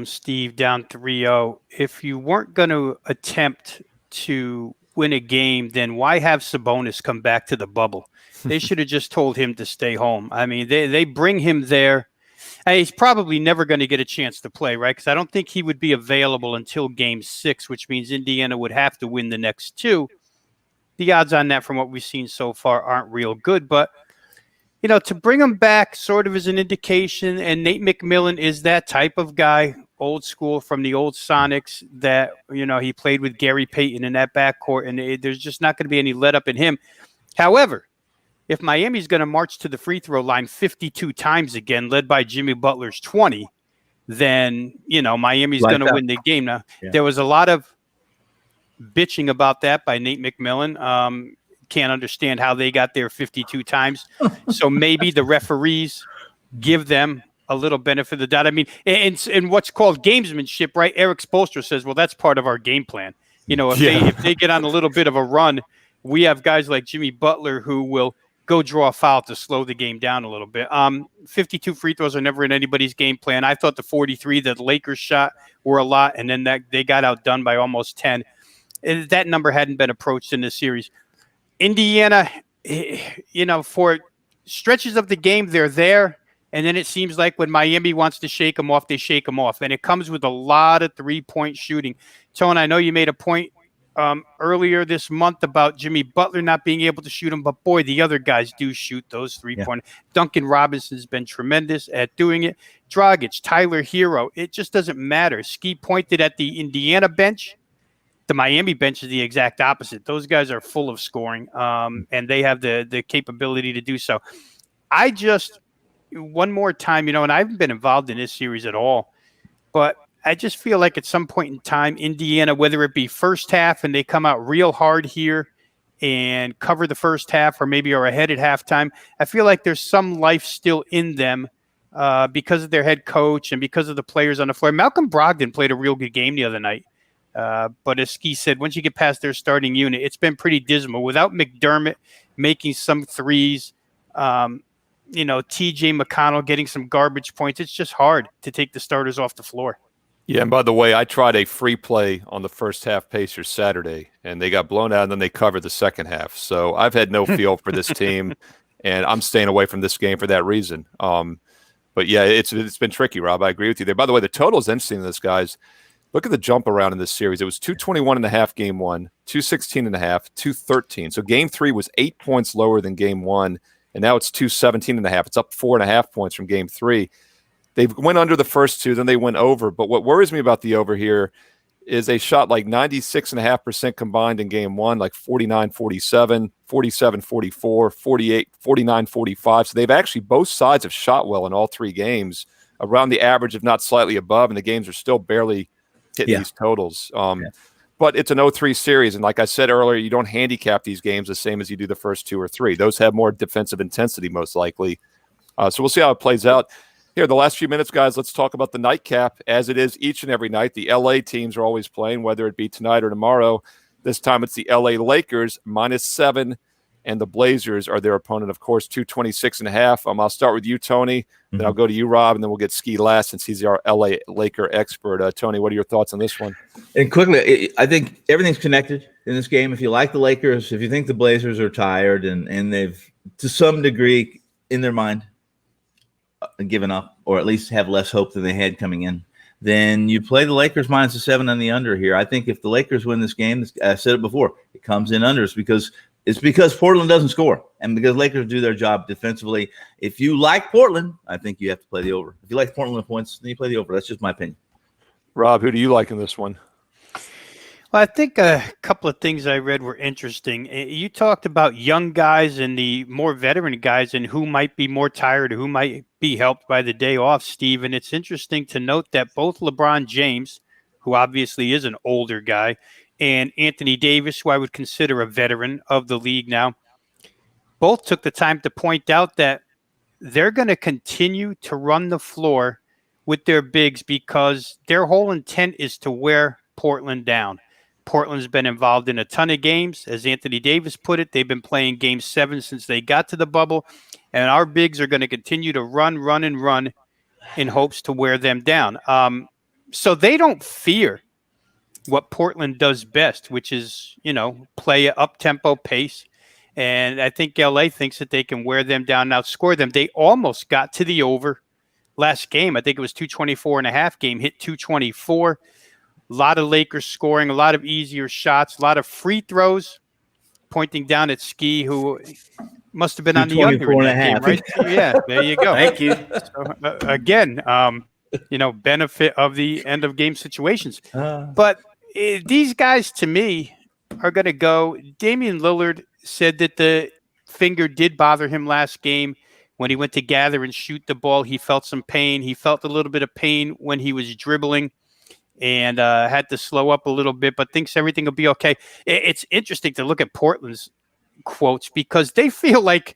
Steve, down 3-0. If you weren't going to attempt to win a game, then why have Sabonis come back to the bubble? They should have just told him to stay home. I mean, they bring him there. And he's probably never going to get a chance to play, right? Because I don't think he would be available until Game 6, which means Indiana would have to win the next two. The odds on that from what we've seen so far aren't real good. But, to bring him back sort of as an indication, and Nate McMillan is that type of guy, old school from the old Sonics, that, he played with Gary Payton in that backcourt, and there's just not going to be any let up in him. However, if Miami's going to march to the free throw line 52 times again, led by Jimmy Butler's 20, then, Miami's going to win the game. Now, There was a lot of bitching about that by Nate McMillan. Can't understand how they got there 52 times. So maybe the referees give them a little benefit of the doubt. I mean, and what's called gamesmanship, right? Eric Spoelstra says, well, that's part of our game plan. If they get on a little bit of a run, we have guys like Jimmy Butler who will go draw a foul to slow the game down a little bit. 52 free throws are never in anybody's game plan. I thought the 43 that the Lakers shot were a lot, and then that they got outdone by almost 10. That number hadn't been approached in this series. Indiana, for stretches of the game, they're there. And then it seems like when Miami wants to shake them off, they shake them off. And it comes with a lot of three-point shooting. Tone, I know you made a point earlier this month about Jimmy Butler not being able to shoot them, but boy, the other guys do shoot those three-point. Yeah. Duncan Robinson's been tremendous at doing it. Dragic, Tyler Hero, it just doesn't matter. Ski pointed at the Indiana bench. The Miami bench is the exact opposite. Those guys are full of scoring, and they have the capability to do so. One more time, and I haven't been involved in this series at all, but I just feel like at some point in time, Indiana, whether it be first half and they come out real hard here and cover the first half or maybe are ahead at halftime, I feel like there's some life still in them because of their head coach and because of the players on the floor. Malcolm Brogdon played a real good game the other night. But as Ski said, once you get past their starting unit, it's been pretty dismal. Without McDermott making some threes, TJ McConnell getting some garbage points, it's just hard to take the starters off the floor. Yeah, and by the way, I tried a free play on the first half Pacers Saturday, and they got blown out, and then they covered the second half. So I've had no feel for this team, and I'm staying away from this game for that reason. But yeah, it's been tricky, Rob. I agree with you there. By the way, the total is interesting in this, guys. Look at the jump around in this series. It was 221.5 game one, 216.5, 213. So game 3 was 8 points lower than game 1, and now it's 217.5. It's up 4.5 points from game 3. They went under the first 2, then they went over. But what worries me about the over here is they shot like 96.5% combined in game 1, like 49-47, 47-44, 48, 49-45. So they've actually, both sides have shot well in all 3 games, around the average, if not slightly above, and the games are still barely hitting these totals. But it's an 0-3 series, and like I said earlier, you don't handicap these games the same as you do the first 2 or 3. Those have more defensive intensity, most likely. So we'll see how it plays out. Here, the last few minutes, guys, let's talk about the nightcap, as it is each and every night. The LA teams are always playing, whether it be tonight or tomorrow. This time it's the LA Lakers, -7, and the Blazers are their opponent, of course, 226.5. I'll start with you, Tony, then I'll go to you, Rob, and then we'll get Ski last since he's our LA Laker expert. Tony, what are your thoughts on this one? And quickly, I think everything's connected in this game. If you like the Lakers, if you think the Blazers are tired and they've, to some degree, in their mind, given up, or at least have less hope than they had coming in, then you play the Lakers -7 on the under here. I think if the Lakers win this game, I said it before, it comes in unders because Portland doesn't score and because Lakers do their job defensively. If you like Portland, I think you have to play the over. If you like Portland with points, then you play the over. That's just my opinion. Rob, who do you like in this one? Well, I think a couple of things I read were interesting. You talked about young guys and the more veteran guys and who might be more tired, who might be helped by the day off, Steve. And it's interesting to note that both LeBron James, who obviously is an older guy, and Anthony Davis, who I would consider a veteran of the league now, both took the time to point out that they're going to continue to run the floor with their bigs because their whole intent is to wear Portland down. Portland's been involved in a ton of games. As Anthony Davis put it, they've been playing Game 7 since they got to the bubble, and our bigs are going to continue to run in hopes to wear them down. So they don't fear what Portland does best, which is, play an up-tempo pace. And I think LA thinks that they can wear them down and outscore them. They almost got to the over last game. I think it was 224.5 game, hit 224. A lot of Lakers scoring, a lot of easier shots, a lot of free throws, pointing down at Ski, who must have been on the under in that game, right? Yeah, there you go. Thank you. So, again, benefit of the end of game situations. But these guys, to me, are going to go. Damian Lillard said that the finger did bother him last game. When he went to gather and shoot the ball, he felt some pain. He felt a little bit of pain when he was dribbling and had to slow up a little bit, but thinks everything will be okay. It's interesting to look at Portland's quotes because they feel like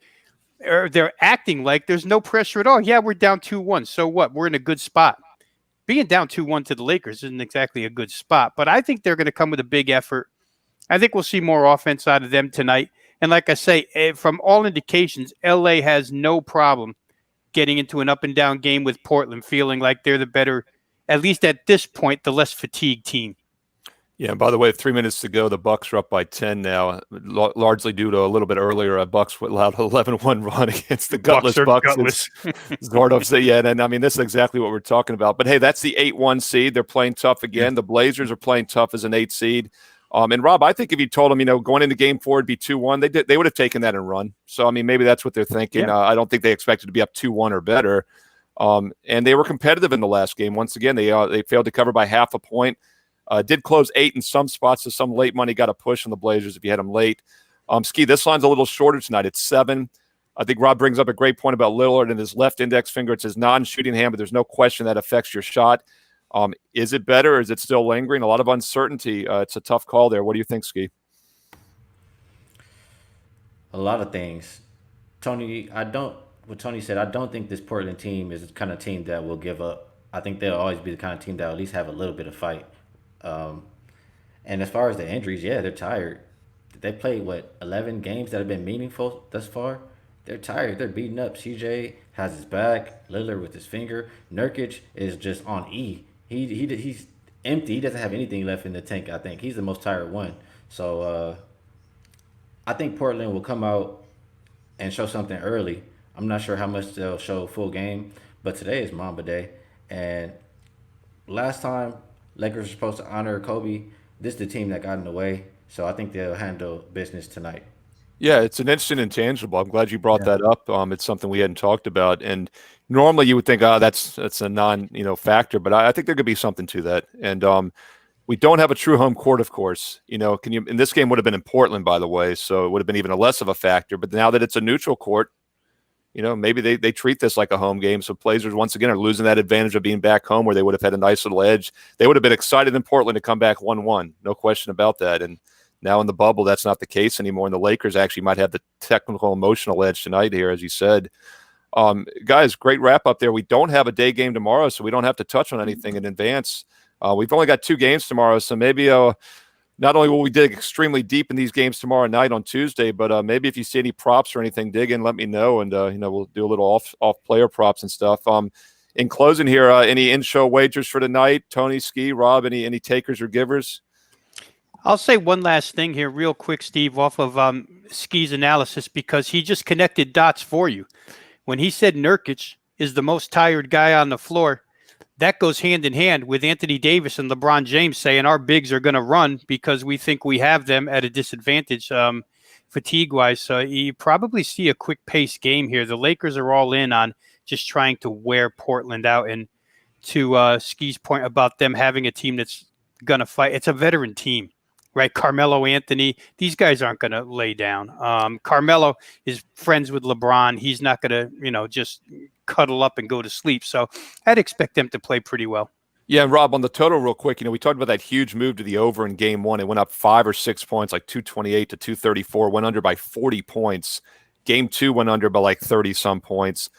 they're acting like there's no pressure at all. Yeah, we're down 2-1. So what? We're in a good spot. Being down 2-1 to the Lakers isn't exactly a good spot, but I think they're going to come with a big effort. I think we'll see more offense out of them tonight. And like I say, from all indications, LA has no problem getting into an up and down game with Portland, feeling like they're the better, at least at this point, the less fatigued team. Yeah, and by the way, 3 minutes to go, the Bucks are up by 10 now, largely due to a little bit earlier. Bucks allowed an 11-1 run against the gutless Bucks. Gutless. Zordov said, yeah, and I mean, this is exactly what we're talking about. But hey, that's the 8-1 seed. They're playing tough again. The Blazers are playing tough as an 8 seed. And Rob, I think if you told them, going into Game 4 it'd be 2-1, they would have taken that and run. So I mean, maybe that's what they're thinking. Yeah. I don't think they expected to be up 2-1 or better. And they were competitive in the last game. Once again, they failed to cover by half a point. Did close 8 in some spots, so some late money got a push on the Blazers if you had them late. Ski, this line's a little shorter tonight. It's 7. I think Rob brings up a great point about Lillard and his left index finger. It's his non-shooting hand, but there's no question that affects your shot. Is it better or is it still lingering? A lot of uncertainty. It's a tough call there. What do you think, Ski? A lot of things. Tony said, I don't think this Portland team is the kind of team that will give up. I think they'll always be the kind of team that will at least have a little bit of fight. And as far as the injuries, yeah, they're tired. They played, 11 games that have been meaningful thus far? They're tired. They're beaten up. CJ has his back. Lillard with his finger. Nurkic is just on E. He's empty. He doesn't have anything left in the tank, I think. He's the most tired one. So I think Portland will come out and show something early. I'm not sure how much they'll show full game, but today is Mamba Day. And last time Lakers were supposed to honor Kobe, this is the team that got in the way. So I think they'll handle business tonight. Yeah, it's an interesting intangible. I'm glad you brought that up. It's something we hadn't talked about. And normally you would think, that's a factor, but I think there could be something to that. And we don't have a true home court, of course. And this game would have been in Portland, by the way, so it would have been even less of a factor. But now that it's a neutral court, maybe they treat this like a home game. So Blazers, once again, are losing that advantage of being back home where they would have had a nice little edge. They would have been excited in Portland to come back 1-1. No question about that. And now in the bubble, that's not the case anymore. And the Lakers actually might have the technical, emotional edge tonight here, as you said. Guys, great wrap up there. We don't have a day game tomorrow, so we don't have to touch on anything in advance. We've only got 2 games tomorrow, so maybe not only will we dig extremely deep in these games tomorrow night on Tuesday, but maybe if you see any props or anything, dig in, let me know, and we'll do a little off player props and stuff. In closing here, any in-show wagers for tonight? Tony, Ski, Rob, any takers or givers? I'll say one last thing here real quick, Steve, off of Ski's analysis, because he just connected dots for you. When he said Nurkic is the most tired guy on the floor, that goes hand in hand with Anthony Davis and LeBron James saying our bigs are going to run because we think we have them at a disadvantage fatigue-wise. So you probably see a quick-paced game here. The Lakers are all in on just trying to wear Portland out. And to Ski's point about them having a team that's going to fight, it's a veteran team, right? Carmelo Anthony, these guys aren't going to lay down. Carmelo is friends with LeBron. He's not going to, just cuddle up and go to sleep. So I'd expect them to play pretty well. Yeah, and Rob, on the total real quick, we talked about that huge move to the over in Game 1. It went up 5 or 6 points, like 228 to 234, went under by 40 points. Game 2 went under by like 30-some points.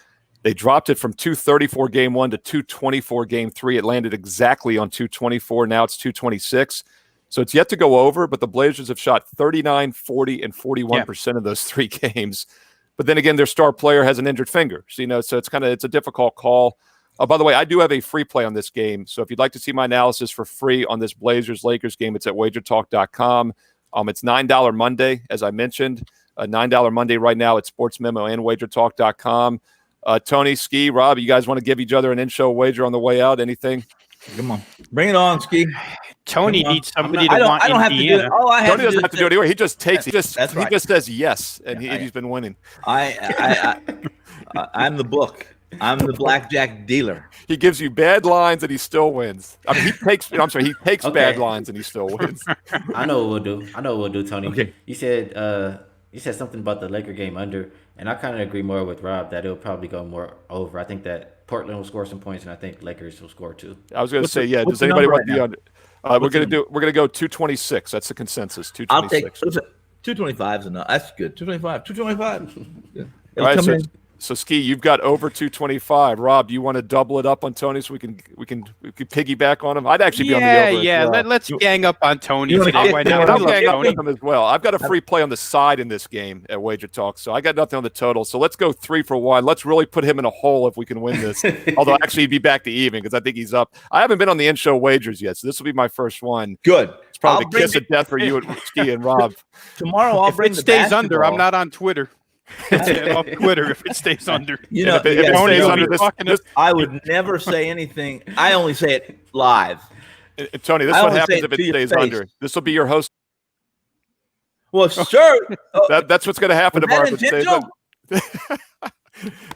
They dropped it from 234 Game 1 to 224 Game 3. It landed exactly on 224. Now it's 226. So it's yet to go over, but the Blazers have shot 39, 40, and 41% of those 3 games. But then again, their star player has an injured finger. So, it's a difficult call. By the way, I do have a free play on this game. So if you'd like to see my analysis for free on this Blazers-Lakers game, it's at WagerTalk.com. It's $9 Monday, as I mentioned. $9 Monday right now at SportsMemo and WagerTalk.com. Tony, Ski, Rob, you guys want to give each other an in-show wager on the way out? Anything? Come on. Bring it on, Ski. Tony needs somebody to want I don't have to do it. Tony doesn't have to do it anyway. He just takes it. He just says yes, and he's been winning. I'm the book. I'm the blackjack dealer. He gives you bad lines and he still wins. I mean, he takes bad lines and he still wins. I know what we'll do, Tony. Okay. You said something about the Laker game under, and I kind of agree more with Rob that it'll probably go more over. I think that Portland will score some points, and I think Lakers will score too. I was going to say, yeah. Does anybody want the under? We're going to go 226. That's the consensus. 226. I'll take 225 is enough. That's good. 225. Yeah. All right, so Ski, you've got over 225. Rob, do you want to double it up on Tony so we can piggyback on him? I'd actually be on the over. Yeah. Let's gang up on Tony today. I'll gang up on him as well. I've got a free play on the side in this game at Wager Talk, so I got nothing on the total. So let's go 3 for 1. Let's really put him in a hole if we can win this. Although actually he'd be back to even because I think he's up. I haven't been on the in-show wagers yet, so this will be my first one. Good. probably the kiss of death for you and Ski and Rob. Tomorrow I'll if bring it the stays under, basketball. I'm not on Twitter. It's off Twitter if it stays under. You know, if it Tony, stays you'll under be talking to- I would never say anything. I only say it live. Tony, this I is what only say happens it if it to your stays face. under. This will be your host. Well, sure. That's what's going to happen Was tomorrow. that If it stays intentional? under.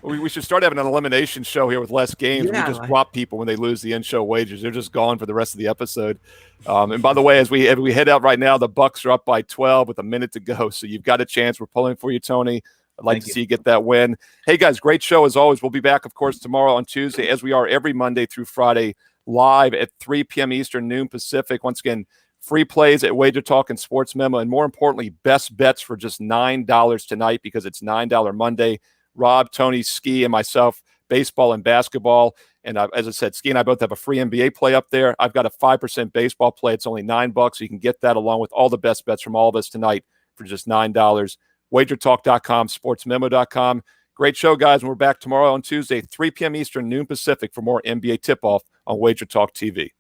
We should start having an elimination show here with less games. Yeah, We just drop people when they lose the in-show wagers. They're just gone for the rest of the episode. And by the way, as we head out right now, the Bucks are up by 12 with a minute to go. So you've got a chance. We're pulling for you, Tony. I'd like to see you get that win. Hey, guys, great show as always. We'll be back, of course, tomorrow on Tuesday, as we are every Monday through Friday, live at 3 p.m. Eastern, noon Pacific. Once again, free plays at WagerTalk and Sportsmemo, and more importantly, best bets for just $9 tonight because it's $9 Monday. Rob, Tony, Ski, and myself, baseball and basketball. And as I said, Ski and I both have a free NBA play up there. I've got a 5% baseball play. It's only $9. So you can get that along with all the best bets from all of us tonight for just $9. WagerTalk.com, SportsMemo.com. Great show, guys. And we're back tomorrow on Tuesday, 3 p.m. Eastern, noon Pacific for more NBA tip-off on WagerTalk TV.